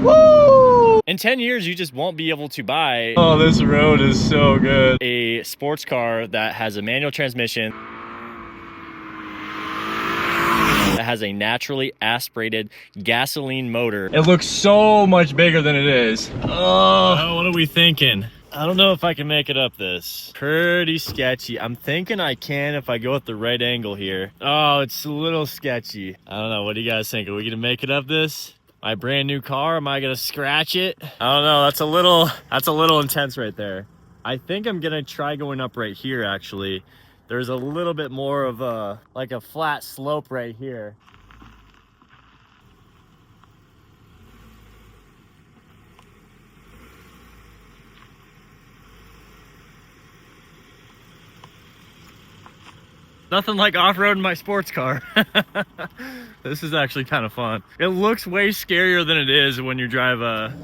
Woo! In 10 years, you just won't be able to buy, oh, this road is so good, a sports car that has a manual transmission, that has a naturally aspirated gasoline motor. It looks so much bigger than it is. Oh, what are we thinking? I don't know if I can make it up this. Pretty sketchy. I'm thinking I can if I go at the right angle here. Oh, it's a little sketchy. I don't know. What do you guys think? Are we gonna make it up this? My brand new car, am I gonna scratch it? I don't know. That's a little intense right there. I think I'm gonna try going up right here actually. There's a little bit more of a, like a flat slope right here. Nothing like off-roading my sports car. This is actually kind of fun. It looks way scarier than it is when you drive a...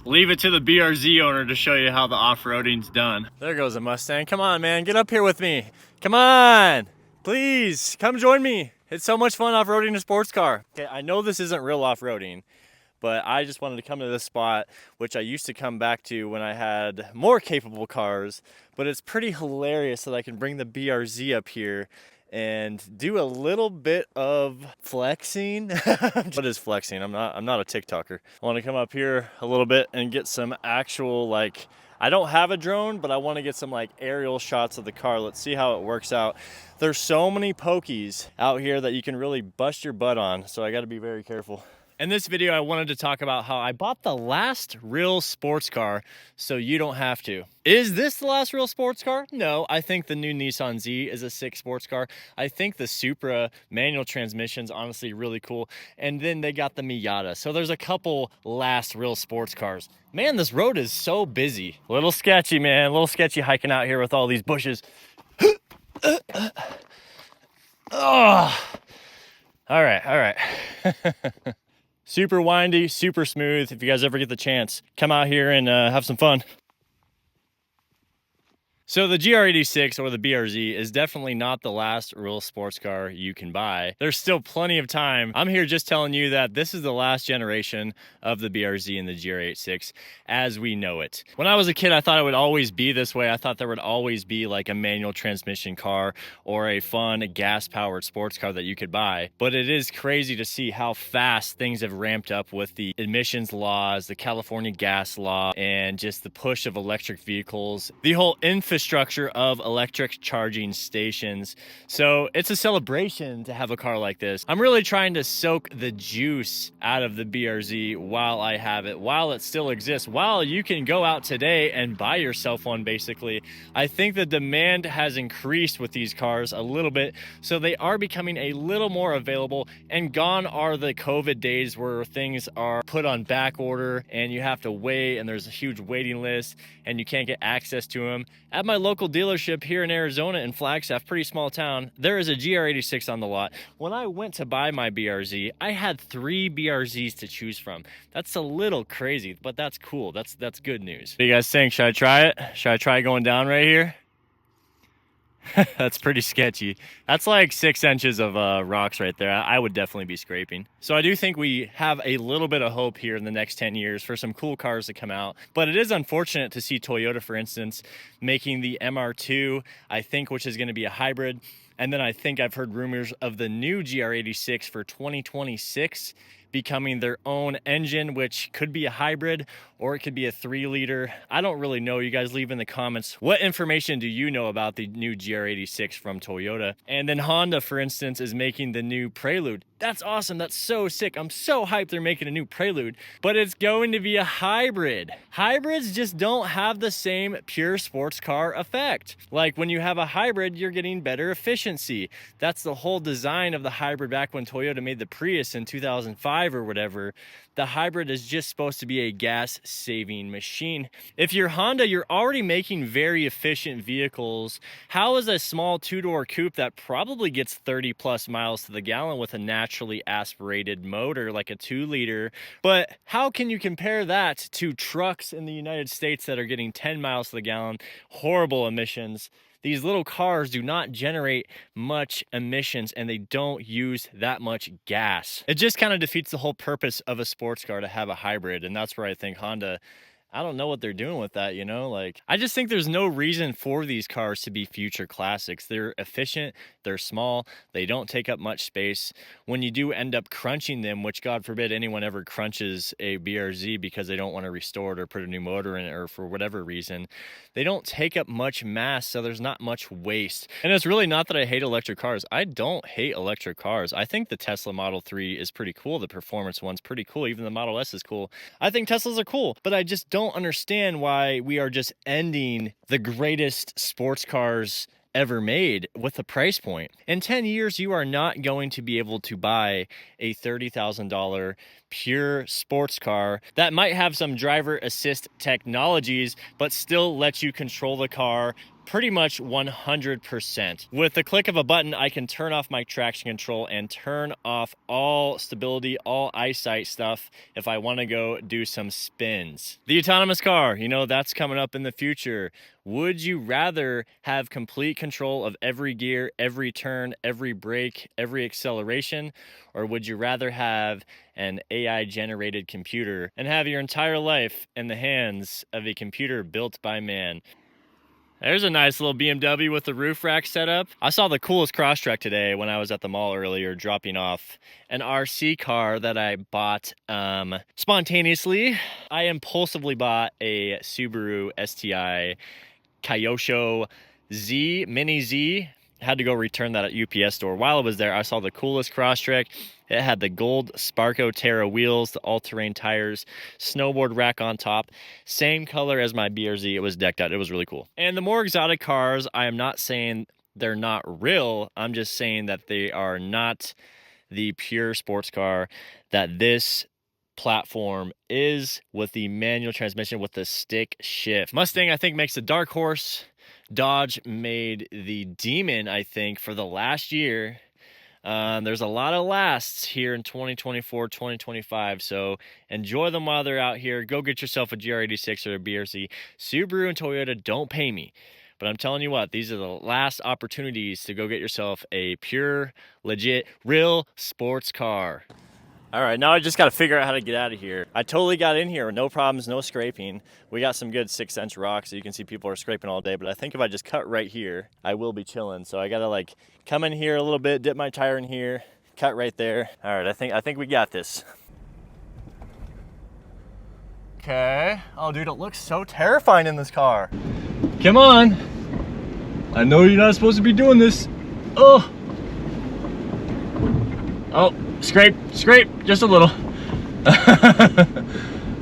Leave it to the BRZ owner to show you how the off-roading's done. There goes a Mustang. Come on, man, get up here with me. Come on, please, come join me. It's so much fun off-roading a sports car. Okay, I know this isn't real off-roading, but I just wanted to come to this spot, which I used to come back to when I had more capable cars, but it's pretty hilarious that I can bring the BRZ up here and do a little bit of flexing. What is flexing? I'm not a TikToker. I want to come up here a little bit and get some actual, like, I don't have a drone, but I want to get some like aerial shots of the car. Let's see how it works out. There's so many pokies out here that you can really bust your butt on, so I got to be very careful. In this video, I wanted to talk about how I bought the last real sports car so you don't have to. Is this the last real sports car? No, I think the new Nissan Z is a sick sports car. I think the Supra manual transmission's honestly really cool. And then they got the Miata. So there's a couple last real sports cars. Man, this road is so busy. A little sketchy, man. A little sketchy hiking out here with all these bushes. Oh. All right. Super windy, super smooth. If you guys ever get the chance, come out here and have some fun. So the GR86 or the BRZ is definitely not the last real sports car you can buy. There's still plenty of time. I'm here just telling you that this is the last generation of the BRZ and the GR86 as we know it. When I was a kid, I thought it would always be this way. I thought there would always be like a manual transmission car or a fun gas-powered sports car that you could buy. But it is crazy to see how fast things have ramped up with the emissions laws, the California gas law, and just the push of electric vehicles. The whole infrastructure of electric charging stations. So it's a celebration to have a car like this. I'm really trying to soak the juice out of the BRZ while I have it, while it still exists, while you can go out today and buy yourself one basically. I think the demand has increased with these cars a little bit, so they are becoming a little more available, and gone are the COVID days where things are put on back order and you have to wait and there's a huge waiting list and you can't get access to them. At my local dealership here in Arizona in Flagstaff, pretty small town, there is a GR86 on the lot. When I went to buy my BRZ, I had 3 BRZs to choose from. That's a little crazy, but that's cool. That's good news. What do you guys think? Should I try it? Should I try going down right here? That's pretty sketchy. That's like 6 inches of rocks right there. I would definitely be scraping. So I do think we have a little bit of hope here in the next 10 years for some cool cars to come out. But it is unfortunate to see Toyota, for instance, making the MR2, I think, which is going to be a hybrid. And then I think I've heard rumors of the new GR86 for 2026 becoming their own engine, which could be a hybrid or it could be a 3-liter. I don't really know. You guys leave in the comments. What information do you know about the new GR86 from Toyota? And then Honda, for instance, is making the new Prelude. That's awesome. That's so sick. I'm so hyped they're making a new Prelude, but it's going to be a hybrid. Hybrids just don't have the same pure sports car effect. Like when you have a hybrid, you're getting better efficiency. That's the whole design of the hybrid back when Toyota made the Prius in 2005 or whatever. The hybrid is just supposed to be a gas saving machine. If you're Honda, you're already making very efficient vehicles. How is a small two-door coupe that probably gets 30 plus miles to the gallon with a naturally aspirated motor like a 2-liter, but how can you compare that to trucks in the United States that are getting 10 miles to the gallon, horrible emissions? These little cars do not generate much emissions and they don't use that much gas. It just kind of defeats the whole purpose of a sports car to have a hybrid. And that's where I think Honda, I don't know what they're doing with that, you know? Like, I just think there's no reason for these cars to be future classics. They're efficient, they're small, they don't take up much space. When you do end up crunching them, which God forbid anyone ever crunches a BRZ because they don't want to restore it or put a new motor in it or for whatever reason, they don't take up much mass, so there's not much waste. And it's really not that I hate electric cars. I don't hate electric cars. I think the Tesla Model 3 is pretty cool. The performance one's pretty cool. Even the Model S is cool. I think Teslas are cool, but I just don't understand why we are just ending the greatest sports cars ever made with the price point. In 10 years, you are not going to be able to buy a $30,000 pure sports car that might have some driver assist technologies, but still let you control the car pretty much 100%. With the click of a button, I can turn off my traction control and turn off all stability, all eyesight stuff if I want to go do some spins. The autonomous car, you know, that's coming up in the future. Would you rather have complete control of every gear, every turn, every brake, every acceleration, or would you rather have an AI generated computer and have your entire life in the hands of a computer built by man? There's a nice little BMW with the roof rack setup. I saw the coolest Crosstrek today when I was at the mall earlier dropping off an RC car that I bought spontaneously. I impulsively bought a Subaru STI Kyosho Z, Mini Z. Had to go return that at UPS store. While I was there, I saw the coolest Crosstrek. It had the gold Sparco Terra wheels, the all-terrain tires, snowboard rack on top. Same color as my BRZ. It was decked out. It was really cool. And the more exotic cars, I am not saying they're not real. I'm just saying that they are not the pure sports car that this platform is, with the manual transmission with the stick shift. Mustang, I think, makes the dark horse. Dodge made the Demon, I think, for the last year. There's a lot of lasts here in 2024, 2025, so enjoy them while they're out here. Go get yourself a GR86 or a BRZ. Subaru and Toyota don't pay me, but I'm telling you what, these are the last opportunities to go get yourself a pure, legit, real sports car. All right, now I just got to figure out how to get out of here. I totally got in here, no problems, no scraping. We got some good 6-inch rocks, so you can see people are scraping all day, but I think if I just cut right here, I will be chilling. So I got to like come in here a little bit, dip my tire in here, cut right there. All right, I think we got this. Okay. Oh, dude, it looks so terrifying in this car. Come on. I know you're not supposed to be doing this. Oh. Oh. Scrape, just a little.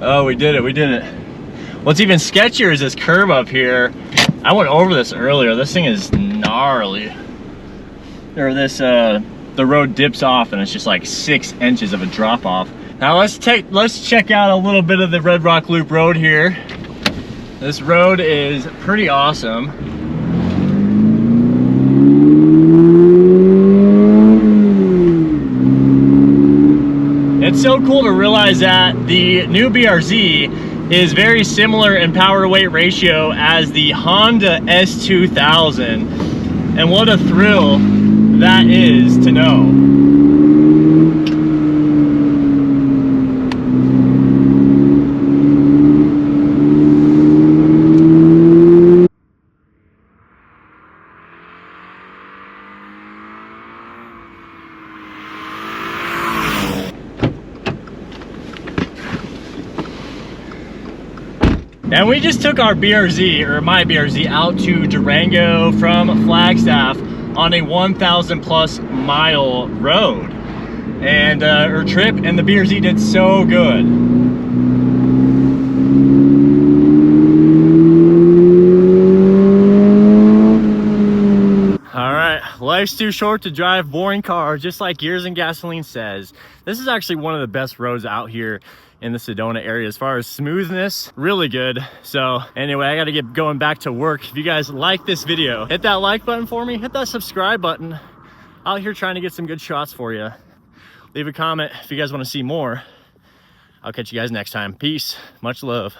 Oh, we did it. What's even sketchier is this curve up here. I went over this earlier. This thing is gnarly. Or this, the road dips off and it's just like 6 inches of a drop off. Now let's check out a little bit of the Red Rock Loop Road here. This road is pretty awesome. It's so cool to realize that the new BRZ is very similar in power to weight ratio as the Honda S2000. And what a thrill that is to know. And we just took our BRZ, or my BRZ, out to Durango from Flagstaff on a 1,000 plus mile road. and or trip, and the BRZ did so good. All right, life's too short to drive boring cars, just like Gears and Gasoline says. This is actually one of the best roads out here in the Sedona area as far as smoothness, really good. So anyway, I got to get going back to work. If you guys like this video, hit that like button for me, hit that subscribe button. Out here trying to get some good shots for you. Leave a comment if you guys want to see more. I'll catch you guys next time. Peace, much love.